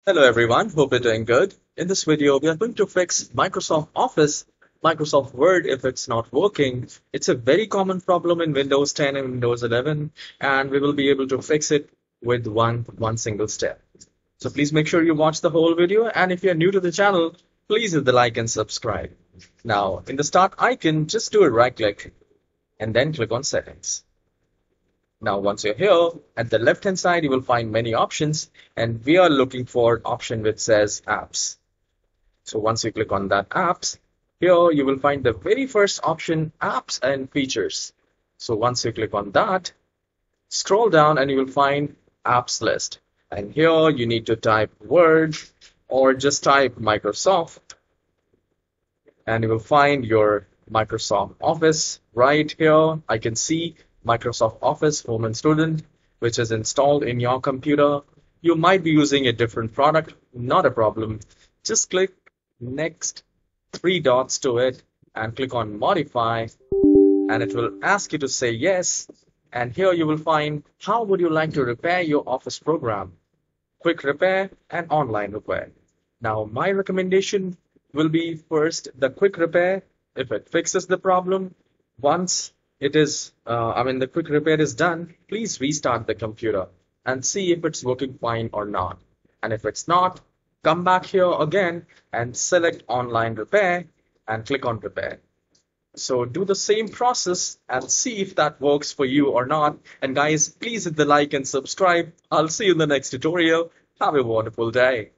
Hello everyone, hope you're doing good. In this video, we are going to fix Microsoft Office, Microsoft Word if it's not working. It's a very common problem in Windows 10 and Windows 11, and we will be able to fix it with one single step. So please make sure you watch the whole video, and if you're new to the channel, please hit the like and subscribe. Now, in the start icon, just do a right click and then click on Settings. Now, once you're here, at the left-hand side, you will find many options, and we are looking for an option which says Apps. So once you click on that Apps, here you will find the very first option, Apps and Features. So once you click on that, scroll down and you will find Apps List. And here you need to type Word or just type Microsoft, and you will find your Microsoft Office right here. I can see Microsoft Office Home and Student, which is installed in your computer. You might be using a different product, not a problem. Just click next, three dots to it, and click on Modify, and it will ask you to say yes. And here you will find how would you like to repair your Office program, quick repair and online repair. Now, my recommendation will be first the quick repair. If it fixes the problem, once the quick repair is done, please restart the computer and see if it's working fine or not. And if it's not, come back here again and select online repair and click on repair. So do the same process and see if that works for you or not. And guys, please hit the like and subscribe. I'll see you in the next tutorial. Have a wonderful day.